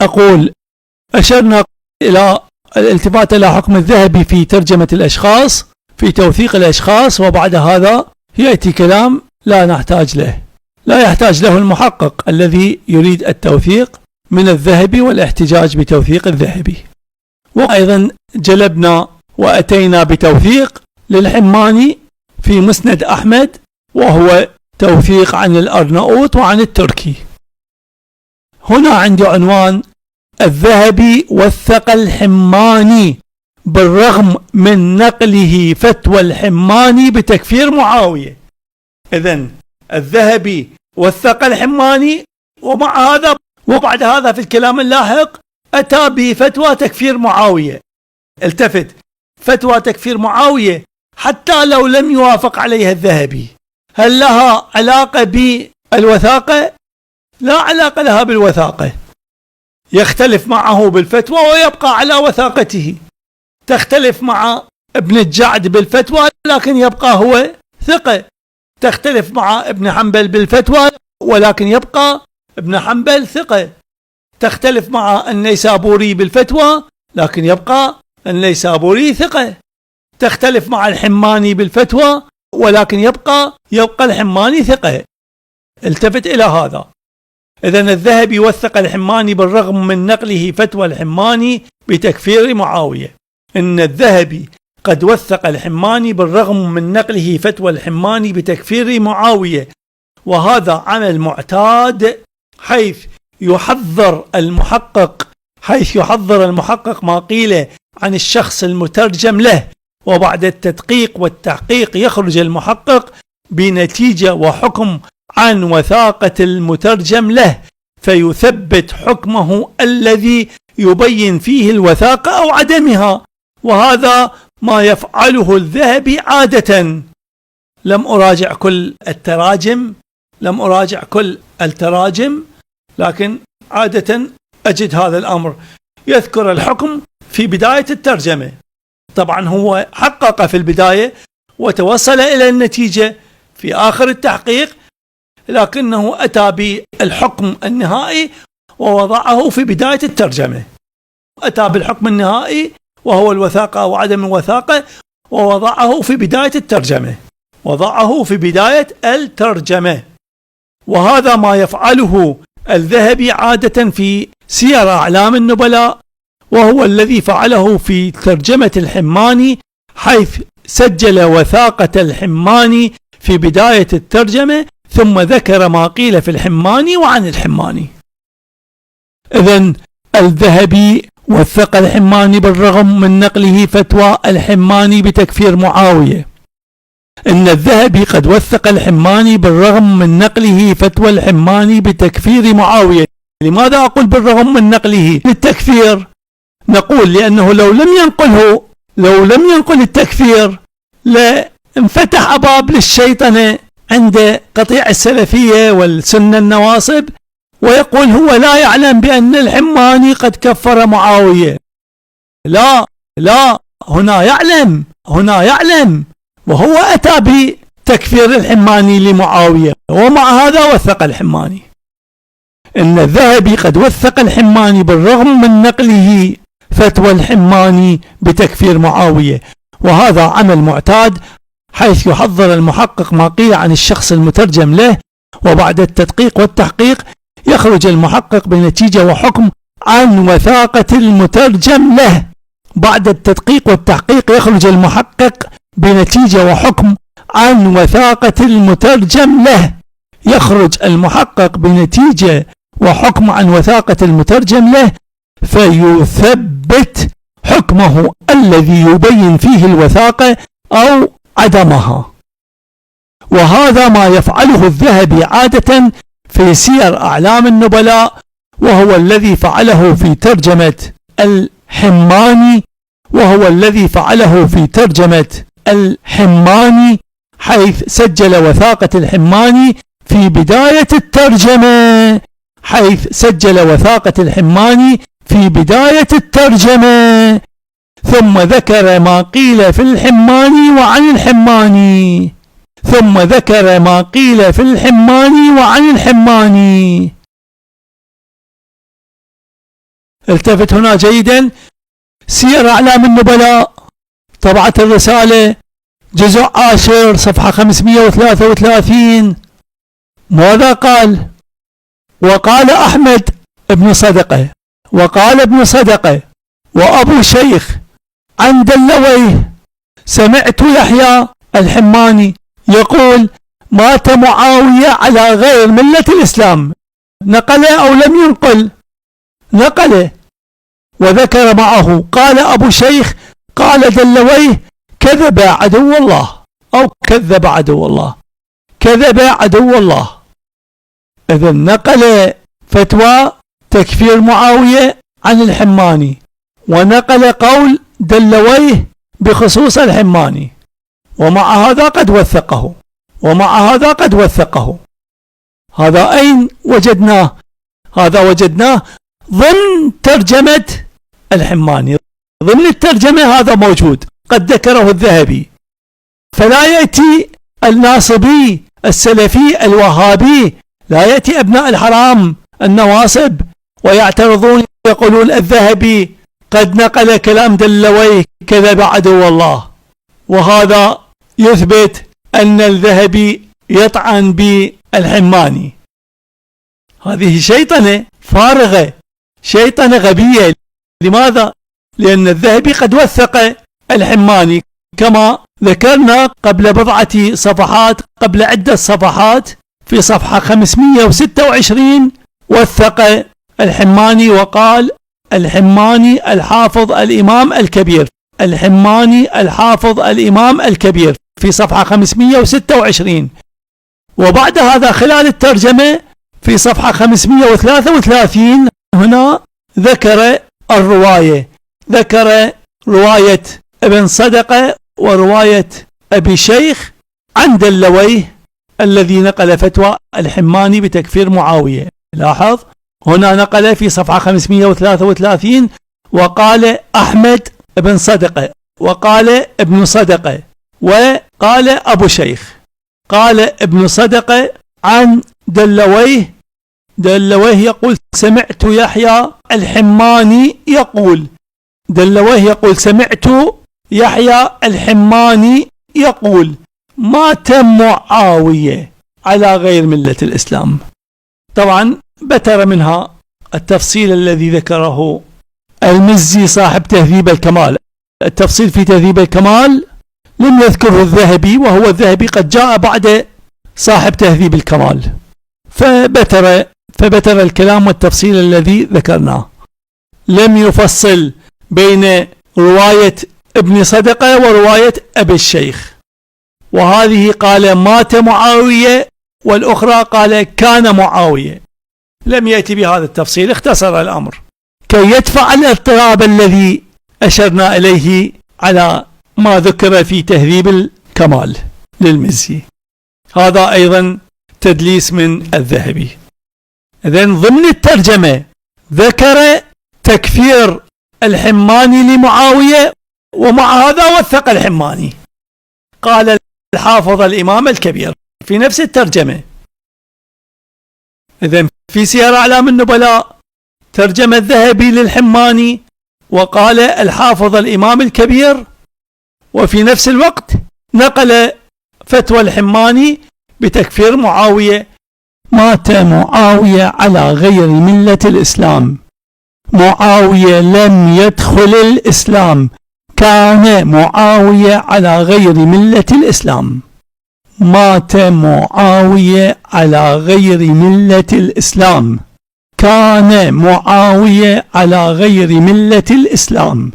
أقول أشرنا إلى الالتفات إلى حكم الذهبي في ترجمة الأشخاص في توثيق الأشخاص، وبعد هذا يأتي كلام لا نحتاج له، لا يحتاج له المحقق الذي يريد التوثيق من الذهبي والاحتجاج بتوثيق الذهبي. وأيضا جلبنا وأتينا بتوثيق للحماني في مسند أحمد، وهو توثيق عن الأرناؤوط وعن التركي. هنا عندي عنوان: الذهبي وثق الحماني بالرغم من نقله فتوى الحماني بتكفير معاوية. إذن الذهبي وثق الحماني، ومع هذا وبعد هذا في الكلام اللاحق أتى بفتوى تكفير معاوية. التفت، فتوى تكفير معاوية حتى لو لم يوافق عليها الذهبي، هل لها علاقة بالوثاقة؟ لا علاقة لها بالوثاقة. يختلف معه بالفتوى ويبقى على وثاقته. تختلف مع ابن الجعد بالفتوى لكن يبقى هو ثقة. تختلف مع ابن حنبل بالفتوى ولكن يبقى ابن حنبل ثقة. تختلف مع النيسابوري بالفتوى لكن يبقى النيسابوري ثقة. تختلف مع الحماني بالفتوى ولكن يبقى الحماني ثقة. التفت إلى هذا. إذن الذهبي وثق الحماني بالرغم من نقله فتوى الحماني بتكفير معاوية. إن الذهبي قد وثق الحماني بالرغم من نقله فتوى الحماني بتكفير معاوية، وهذا عمل معتاد، حيث يحضر المحقق ما قيل عن الشخص المترجم له، وبعد التدقيق والتحقيق يخرج المحقق بنتيجة وحكم عن وثاقة المترجم له، فيثبت حكمه الذي يبين فيه الوثاقة أو عدمها. وهذا ما يفعله الذهبي عادة. لم أراجع كل التراجم، لكن عادة أجد هذا الأمر. يذكر الحكم في بداية الترجمة. طبعا هو حقق في البداية وتوصل إلى النتيجة في آخر التحقيق، لكنه أتى بالحكم النهائي ووضعه في بداية الترجمة. أتى بالحكم النهائي وهو الوثاقة أو عدم الوثاقة ووضعه في بداية الترجمة. وهذا ما يفعله الذهبي عادة في سير أعلام النبلاء، وهو الذي فعله في ترجمة الحماني، حيث سجل وثاقة الحماني في بداية الترجمة ثم ذكر ما قيل في الحماني وعن الحماني. إذن الذهبي وثق الحماني بالرغم من نقله فتوى الحماني بتكفير معاوية. إن الذهبي قد وثق الحماني بالرغم من نقله فتوى الحماني بتكفير معاوية. لماذا أقول بالرغم من نقله للتكفير؟ نقول لأنه لو لم ينقل التكفير لانفتح باب للشيطنة عند قطيع السلفية والسنة النواصب، ويقول هو لا يعلم بأن الحماني قد كفر معاوية. لا، هنا يعلم، وهو أتى بتكفير الحماني لمعاوية، ومع هذا وثق الحماني. إن الذهبي قد وثق الحماني بالرغم من نقله فتوى الحماني بتكفير معاوية، وهذا عمل معتاد، حيث يحضر المحقق ما قيل عن الشخص المترجم له، وبعد التدقيق والتحقيق يخرج المحقق بنتيجة وحكم عن وثاقة المترجم له. بعد التدقيق والتحقيق يخرج المحقق بنتيجة وحكم عن وثاقة المترجم له. يخرج المحقق بنتيجة وحكم عن وثاقة المترجم له، فيثبت حكمه الذي يبين فيه الوثاقة أو عدمها. وهذا ما يفعله الذهبي عادة في سير أعلام النبلاء، وهو الذي فعله في ترجمة الحماني، حيث سجل وثاقة الحماني في بداية الترجمة، ثم ذكر ما قيل في الحماني وعن الحماني. التفت هنا جيدا. سير أعلام النبلاء طبعة الرسالة جزء 10 صفحة 533. ماذا قال؟ وقال أحمد ابن صدقة وقال ابن صدقة وأبو شيخ عن دلويه سمعت يحيى الحماني يقول مات معاوية على غير ملة الإسلام. نقله أو لم ينقل؟ نقله. وذكر معه قال أبو شيخ قال دلويه كذب عدو الله أو كذب عدو الله، كذب عدو الله. إذن نقل فتوى تكفير معاوية عن الحماني، ونقل قول دلويه بخصوص الحماني، ومع هذا قد وثقه، ومع هذا قد وثقه. هذا أين وجدناه؟ هذا وجدناه ضمن ترجمة الحماني، ضمن الترجمة هذا موجود قد ذكره الذهبي. فلا يأتي الناصبي السلفي الوهابي، لا يأتي أبناء الحرام النواصب ويعترضون يقولون الذهبي قد نقل كلام دلويه كذب عدو الله، وهذا يثبت أن الذهبي يطعن بالحماني. هذه شيطنة فارغة، شيطنة غبية. لماذا؟ لأن الذهبي قد وثق الحماني كما ذكرنا قبل بضعة صفحات، قبل عدة صفحات، في صفحة 526 وثق الحماني وقال الحماني الحافظ الإمام الكبير، الحماني الحافظ الإمام الكبير في صفحة 526. وبعد هذا خلال الترجمة في صفحة 533 هنا ذكر الرواية، ذكر رواية ابن صدقة ورواية أبي شيخ عن دلويه الذي نقل فتوى الحماني بتكفير معاوية. لاحظ هنا نقل في صفحة 533 وقال أحمد ابن صدقة وقال ابن صدقة وقال أبو شيخ. قال ابن صدقة عن دلويه، دلويه يقول سمعت يحيى الحماني يقول، دلويه يقول سمعت يحيى الحماني يقول مات معاوية على غير ملة الإسلام. طبعا بتر منها التفصيل الذي ذكره المزي صاحب تهذيب الكمال. التفصيل في تهذيب الكمال لم يذكره الذهبي، وهو الذهبي قد جاء بعد صاحب تهذيب الكمال، فبتر الكلام والتفصيل الذي ذكرناه. لم يفصل بين رواية ابن صدقة ورواية أبي الشيخ، وهذه قال مات معاوية والأخرى قال كان معاوية. لم يأتي بهذا التفصيل، اختصر الأمر كي يدفع الاضطراب الذي أشرنا إليه على ما ذكر في تهذيب الكمال للمزي. هذا أيضا تدليس من الذهبي. إذن ضمن الترجمة ذكر تكفير الحماني لمعاوية، ومع هذا وثق الحماني. قال الحافظ الإمام الكبير في نفس الترجمة. إذن في سير أعلام النبلاء ترجم الذهبي للحماني وقال الحافظ الإمام الكبير، وفي نفس الوقت نقل فتوى الحماني بتكفير معاوية. مات معاوية على غير ملة الإسلام، معاوية لم يدخل الإسلام، كان معاوية على غير ملة الإسلام. مات معاوية على غير ملة الإسلام، كان معاوية على غير ملة الإسلام.